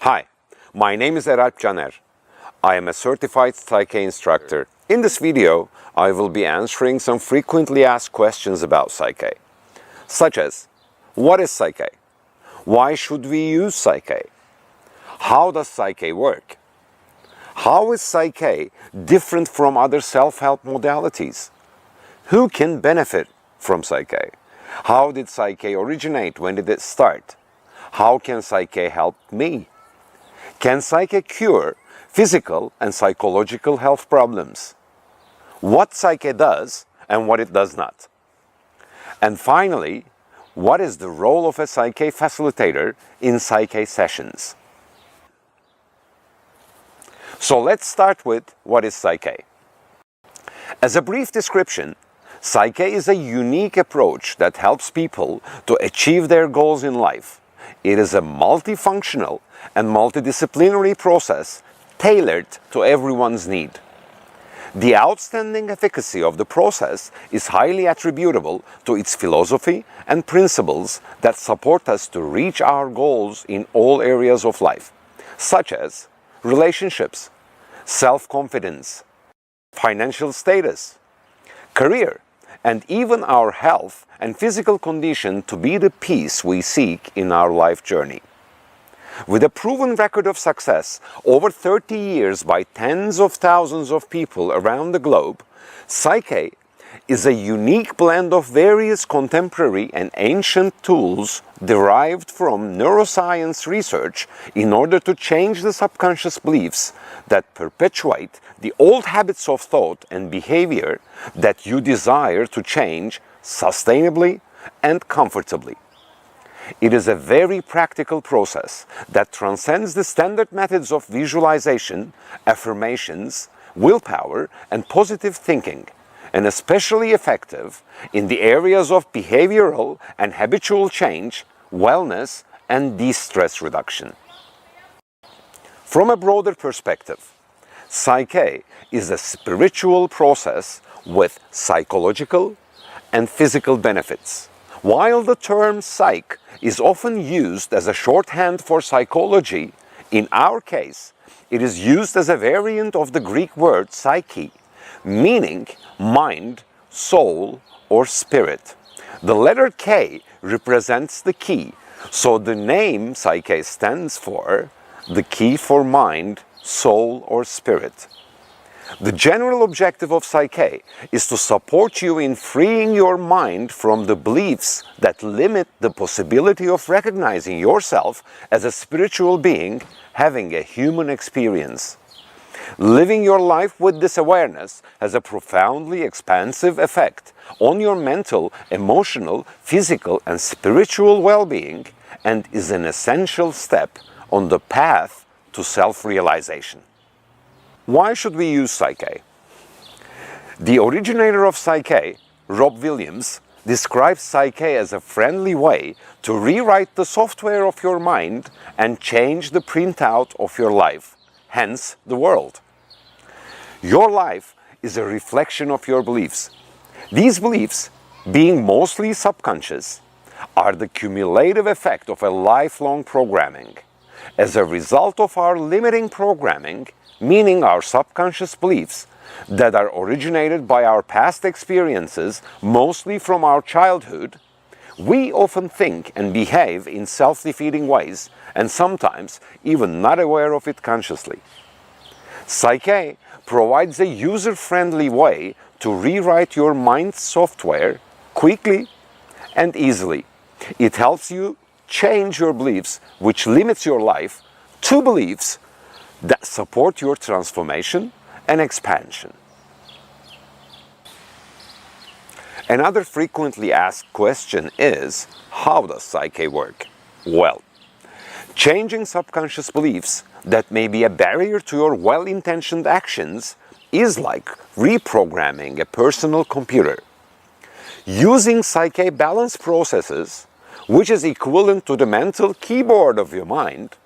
Hi, my name is Eralp Caner. I am a certified PSYCH K instructor. In this video, I will be answering some frequently asked questions about PSYCH K, such as, what is PSYCH K? Why should we use PSYCH K? How does PSYCH K work? How is PSYCH K different from other self-help modalities? Who can benefit from PSYCH K? How did PSYCH K originate? When did it start? How can PSYCH K help me? Can PSYCH K cure physical and psychological health problems? What PSYCH K does and what it does not? And finally, what is the role of a PSYCH K facilitator in PSYCH K sessions? So let's start with what is PSYCH K. As a brief description, PSYCH K is a unique approach that helps people to achieve their goals in life. It is a multifunctional and multidisciplinary process tailored to everyone's need. The outstanding efficacy of the process is highly attributable to its philosophy and principles that support us to reach our goals in all areas of life, such as relationships, self-confidence, financial status, career, and even our health and physical condition to be the peace we seek in our life journey. With a proven record of success over 30 years by tens of thousands of people around the globe, PSYCH K is a unique blend of various contemporary and ancient tools derived from neuroscience research in order to change the subconscious beliefs that perpetuate the old habits of thought and behavior that you desire to change sustainably and comfortably. It is a very practical process that transcends the standard methods of visualization, affirmations, willpower, and positive thinking, and especially effective in the areas of behavioral and habitual change, wellness, and de-stress reduction. From a broader perspective, PSYCH K is a spiritual process with psychological and physical benefits. While the term psych is often used as a shorthand for psychology, in our case, it is used as a variant of the Greek word psyche, meaning mind, soul, or spirit. The letter K represents the key, so the name PSYCH K stands for the key for mind, soul, or spirit. The general objective of PSYCH K is to support you in freeing your mind from the beliefs that limit the possibility of recognizing yourself as a spiritual being having a human experience. Living your life with this awareness has a profoundly expansive effect on your mental, emotional, physical, and spiritual well-being, and is an essential step on the path to self-realization. Why should we use PSYCH K? The originator of PSYCH K, Rob Williams, describes PSYCH K as a friendly way to rewrite the software of your mind and change the printout of your life, hence the world. Your life is a reflection of your beliefs. These beliefs, being mostly subconscious, are the cumulative effect of a lifelong programming. As a result of our limiting programming, meaning our subconscious beliefs that are originated by our past experiences, mostly from our childhood, we often think and behave in self-defeating ways, and sometimes even not aware of it consciously. PSYCH K provides a user-friendly way to rewrite your mind's software quickly and easily. It helps you change your beliefs, which limits your life, to beliefs that support your transformation and expansion. Another frequently asked question is, how does PSYCH K work? Well, changing subconscious beliefs that may be a barrier to your well-intentioned actions is like reprogramming a personal computer. Using PSYCH K balance processes, which is equivalent to the mental keyboard of your mind,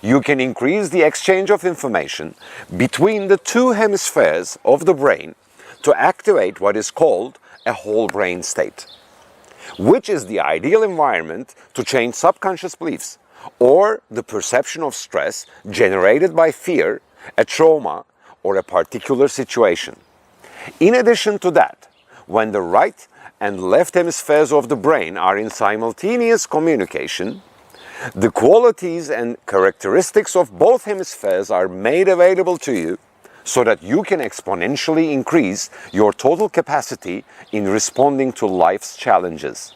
you can increase the exchange of information between the two hemispheres of the brain to activate what is called a whole brain state. which is the ideal environment to change subconscious beliefs or the perception of stress generated by fear, a trauma, or a particular situation. In addition to that, when the right and left hemispheres of the brain are in simultaneous communication, the qualities and characteristics of both hemispheres are made available to you so that you can exponentially increase your total capacity in responding to life's challenges.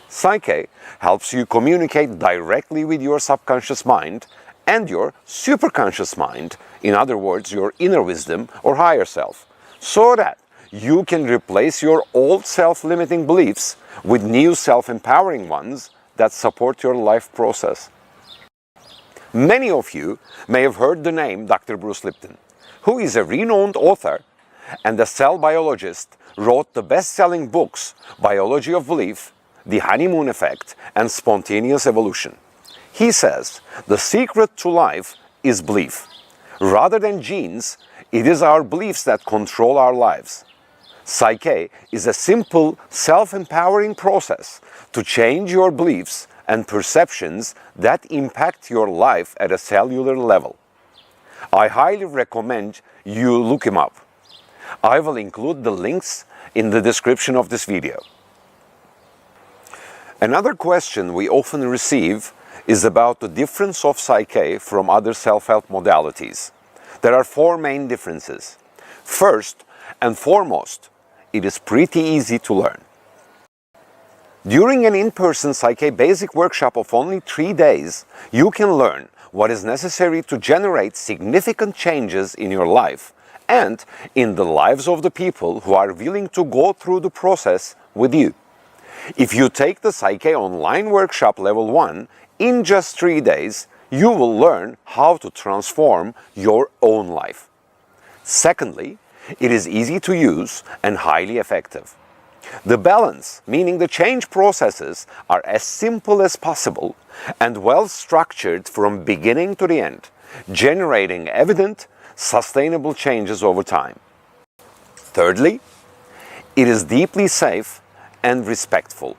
PSYCH K helps you communicate directly with your subconscious mind and your superconscious mind, in other words, your inner wisdom or higher self, so that you can replace your old self-limiting beliefs with new self-empowering ones that support your life process. Many of you may have heard the name Dr. Bruce Lipton, who is a renowned author and a cell biologist, wrote the best-selling books Biology of Belief, The Honeymoon Effect, and Spontaneous Evolution. He says the secret to life is belief. Rather than genes, it is our beliefs that control our lives. PSYCH K is a simple, self-empowering process to change your beliefs and perceptions that impact your life at a cellular level. I highly recommend you look him up. I will include the links in the description of this video. Another question we often receive is about the difference of PSYCH K from other self-help modalities. There are 4 main differences. First and foremost, it is pretty easy to learn. During an in-person PSYCH K basic workshop of only 3 days, you can learn what is necessary to generate significant changes in your life and in the lives of the people who are willing to go through the process with you. If you take the PSYCH K online workshop level 1 in just 3 days, you will learn how to transform your own life. Secondly, it is easy to use and highly effective. The balance, meaning the change processes, are as simple as possible and well structured from beginning to the end, generating evident, sustainable changes over time. Thirdly, it is deeply safe and respectful.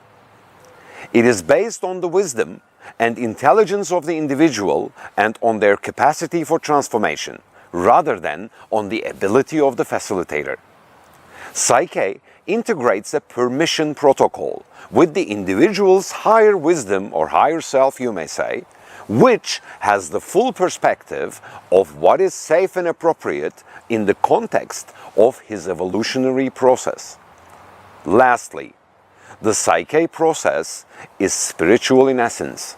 It is based on the wisdom and intelligence of the individual and on their capacity for transformation, rather than on the ability of the facilitator. PSYCH K integrates a permission protocol with the individual's higher wisdom or higher self, you may say, which has the full perspective of what is safe and appropriate in the context of his evolutionary process. Lastly, the PSYCH K process is spiritual in essence.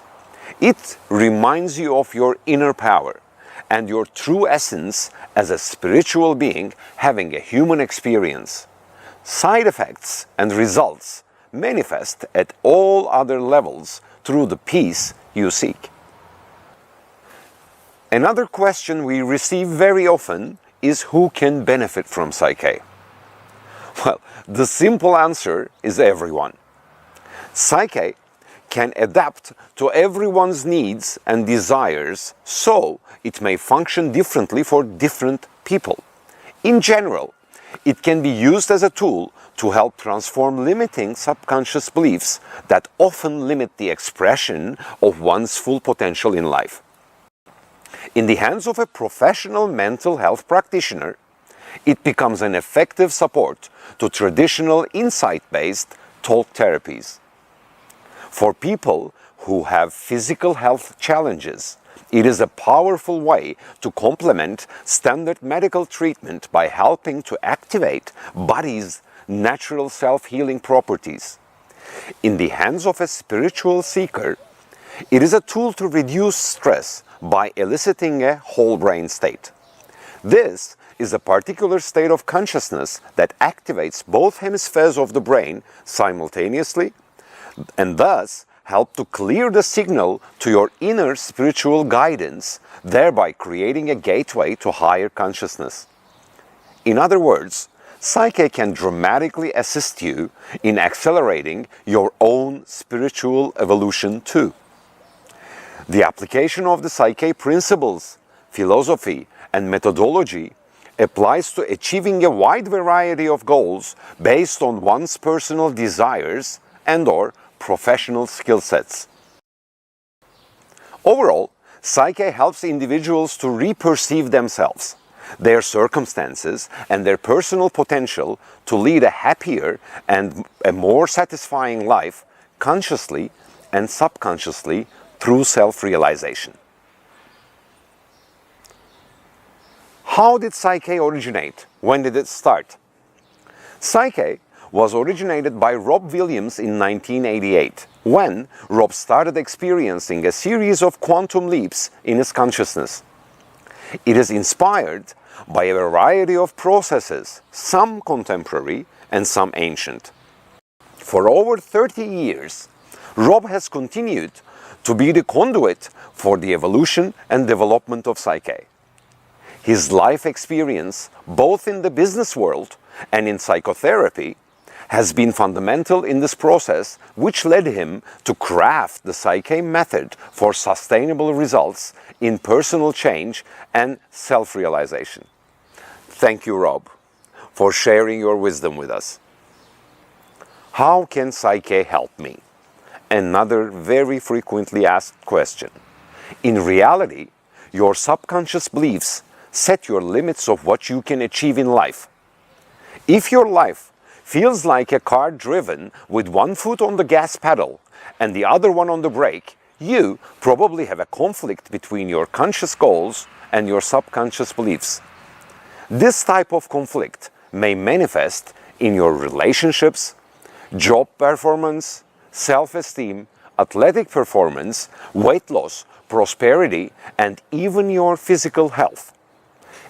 It reminds you of your inner power and your true essence as a spiritual being having a human experience. Side effects and results manifest at all other levels through the peace you seek. Another question we receive very often is who can benefit from PSYCH K? Well, the simple answer is everyone. PSYCH K can adapt to everyone's needs and desires, so it may function differently for different people. In general, it can be used as a tool to help transform limiting subconscious beliefs that often limit the expression of one's full potential in life. In the hands of a professional mental health practitioner, it becomes an effective support to traditional insight-based talk therapies. For people who have physical health challenges, it is a powerful way to complement standard medical treatment by helping to activate body's natural self-healing properties. In the hands of a spiritual seeker, it is a tool to reduce stress by eliciting a whole brain state. This is a particular state of consciousness that activates both hemispheres of the brain simultaneously and thus help to clear the signal to your inner spiritual guidance, thereby creating a gateway to higher consciousness. In other words, PSYCH K can dramatically assist you in accelerating your own spiritual evolution too. The application of the PSYCH K principles, philosophy, and methodology applies to achieving a wide variety of goals based on one's personal desires and/or professional skill sets. Overall, PSYCH K helps individuals to re-perceive themselves, their circumstances, and their personal potential to lead a happier and a more satisfying life consciously and subconsciously through self-realization. How did PSYCH K originate? When did it start? PSYCH K was originated by Rob Williams in 1988, when Rob started experiencing a series of quantum leaps in his consciousness. It is inspired by a variety of processes, some contemporary and some ancient. For over 30 years, Rob has continued to be the conduit for the evolution and development of PSYCH K. His life experience, both in the business world and in psychotherapy, has been fundamental in this process, which led him to craft the PSYCH K method for sustainable results in personal change and self-realization. Thank you, Rob, for sharing your wisdom with us. How can PSYCH K help me? Another very frequently asked question. In reality, your subconscious beliefs set your limits of what you can achieve in life. If your life feels like a car driven with one foot on the gas pedal and the other one on the brake, you probably have a conflict between your conscious goals and your subconscious beliefs. This type of conflict may manifest in your relationships, job performance, self-esteem, athletic performance, weight loss, prosperity, and even your physical health.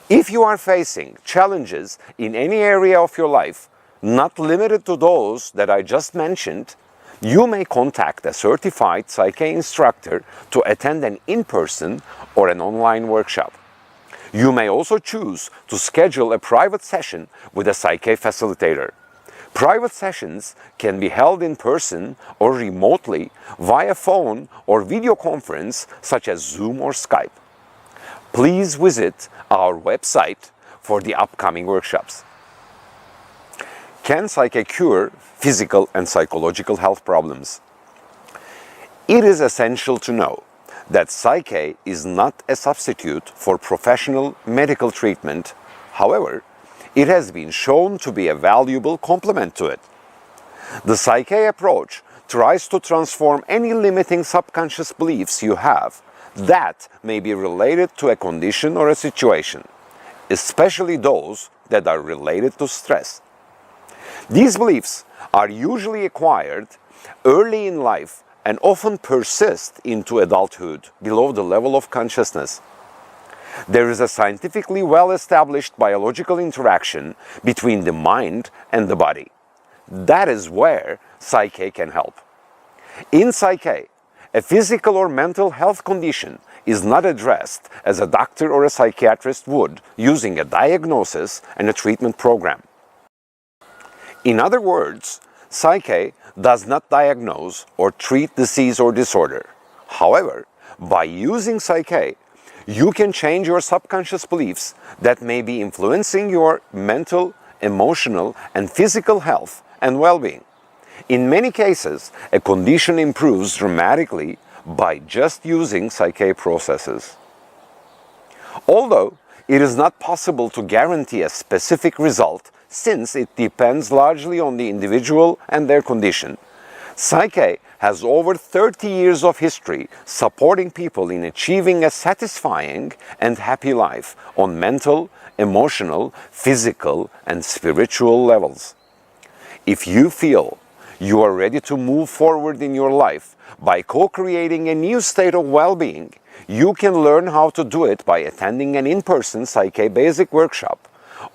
If you are facing challenges in any area of your life, not limited to those that I just mentioned, you may contact a certified PSYCH K instructor to attend an in-person or an online workshop. You may also choose to schedule a private session with a PSYCH K facilitator. Private sessions can be held in person or remotely via phone or video conference such as Zoom or Skype. Please visit our website for the upcoming workshops. Can PSYCH K cure physical and psychological health problems? It is essential to know that PSYCH K is not a substitute for professional medical treatment. However, it has been shown to be a valuable complement to it. The PSYCH K approach tries to transform any limiting subconscious beliefs you have that may be related to a condition or a situation, especially those that are related to stress. These beliefs are usually acquired early in life and often persist into adulthood below the level of consciousness. There is a scientifically well-established biological interaction between the mind and the body. That is where PSYCH K can help. In PSYCH K, a physical or mental health condition is not addressed as a doctor or a psychiatrist would using a diagnosis and a treatment program. In other words, PSYCH K does not diagnose or treat disease or disorder. However, by using PSYCH K, you can change your subconscious beliefs that may be influencing your mental, emotional, and physical health and well-being. In many cases, a condition improves dramatically by just using PSYCH K processes. Although it is not possible to guarantee a specific result since it depends largely on the individual and their condition, PSYCH K has over 30 years of history supporting people in achieving a satisfying and happy life on mental, emotional, physical, and spiritual levels. If you feel you are ready to move forward in your life by co-creating a new state of well-being, you can learn how to do it by attending an in-person PSYCH K basic workshop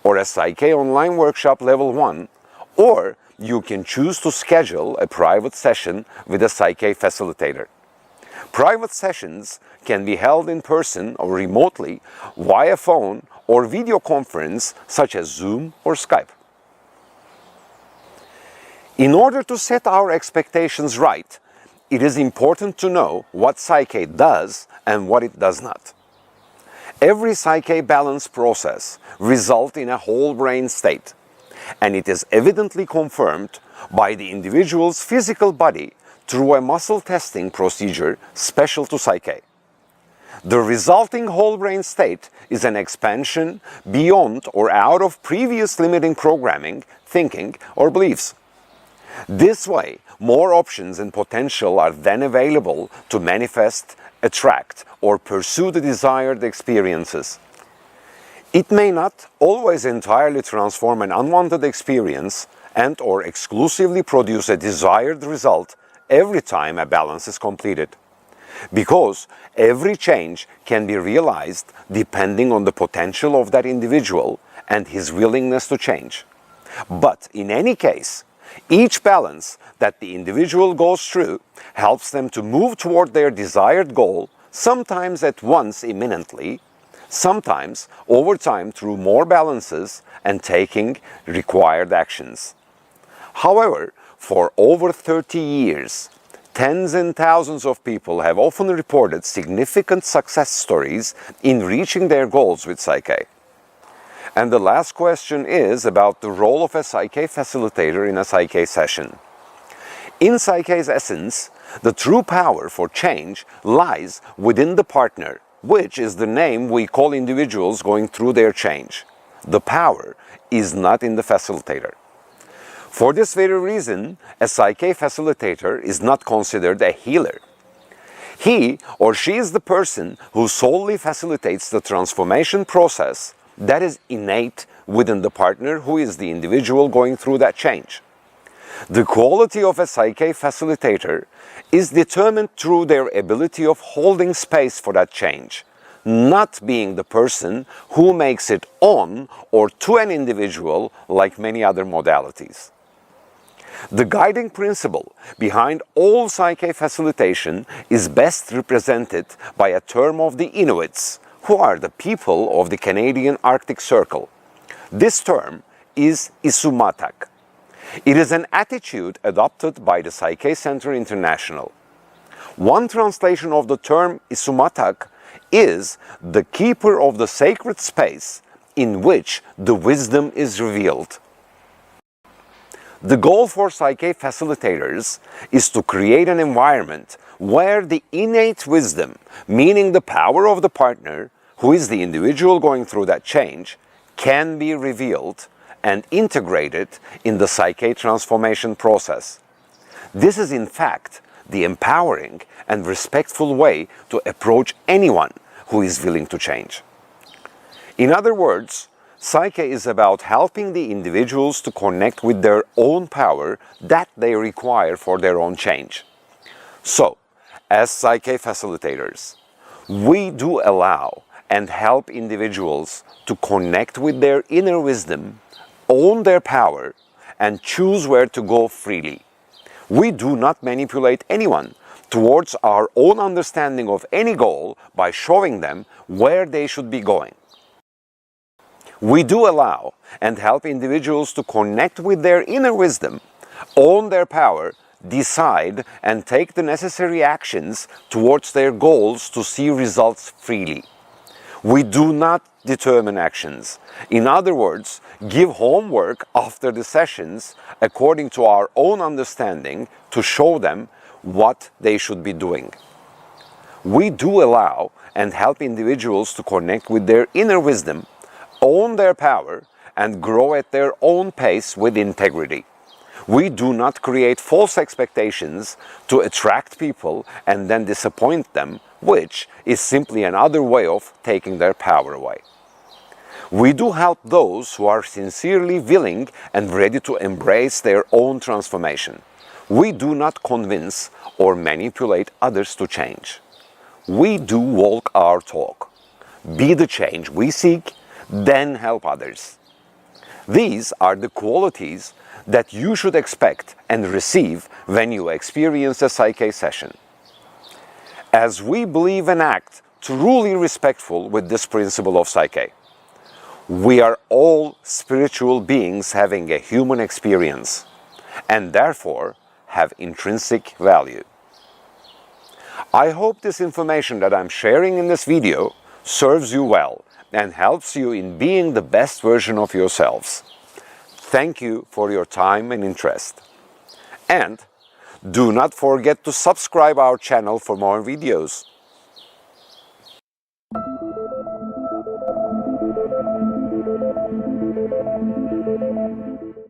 or a PSYCH K online workshop level 1, or you can choose to schedule a private session with a PSYCH K facilitator. Private sessions can be held in person or remotely via phone or video conference such as Zoom or Skype. In order to set our expectations right, it is important to know what PSYCH K does and what it does not. Every PSYCH K balance process results in a whole brain state, and it is evidently confirmed by the individual's physical body through a muscle testing procedure special to PSYCH K. The resulting whole brain state is an expansion beyond or out of previous limiting programming, thinking, or beliefs. This way, more options and potential are then available to manifest, attract, or pursue the desired experiences. It may not always entirely transform an unwanted experience and/or exclusively produce a desired result every time a balance is completed, because every change can be realized depending on the potential of that individual and his willingness to change. But in any case, each balance that the individual goes through helps them to move toward their desired goal, sometimes at once imminently, sometimes over time through more balances and taking required actions. However, for over 30 years, tens and thousands of people have often reported significant success stories in reaching their goals with PSYCH K. And the last question is about the role of a PSYCH K facilitator in a PSYCH K session. In PSYCH K's essence, the true power for change lies within the partner, which is the name we call individuals going through their change. The power is not in the facilitator. For this very reason, a PSYCH K facilitator is not considered a healer. He or she is the person who solely facilitates the transformation process that is innate within the partner who is the individual going through that change. The quality of a PSYCH K facilitator is determined through their ability of holding space for that change, not being the person who makes it on or to an individual like many other modalities. The guiding principle behind all PSYCH K facilitation is best represented by a term of the Inuits, who are the people of the Canadian Arctic Circle. This term is isumatak. It is an attitude adopted by the PSYCH K Center International. One translation of the term isumatak is the keeper of the sacred space in which the wisdom is revealed. The goal for PSYCH K facilitators is to create an environment where the innate wisdom, meaning the power of the partner, who is the individual going through that change, can be revealed and integrated in the PSYCH K transformation process. This is in fact the empowering and respectful way to approach anyone who is willing to change. In other words, PSYCH K is about helping the individuals to connect with their own power that they require for their own change. So, as PSYCH K facilitators, we do allow and help individuals to connect with their inner wisdom, own their power, and choose where to go freely. We do not manipulate anyone towards our own understanding of any goal by showing them where they should be going. We do allow and help individuals to connect with their inner wisdom, own their power, decide and take the necessary actions towards their goals to see results freely. We do not determine actions. In other words, give homework after the sessions according to our own understanding to show them what they should be doing. We do allow and help individuals to connect with their inner wisdom, own their power, and grow at their own pace with integrity. We do not create false expectations to attract people and then disappoint them, which is simply another way of taking their power away. We do help those who are sincerely willing and ready to embrace their own transformation. We do not convince or manipulate others to change. We do walk our talk. Be the change we seek, then help others. These are the qualities that you should expect and receive when you experience a PSYCH K session. As we believe and act truly respectful with this principle of PSYCH K, we are all spiritual beings having a human experience and therefore have intrinsic value. I hope this information that I'm sharing in this video serves you well and helps you in being the best version of yourselves. Thank you for your time and interest. And do not forget to subscribe our channel for more videos.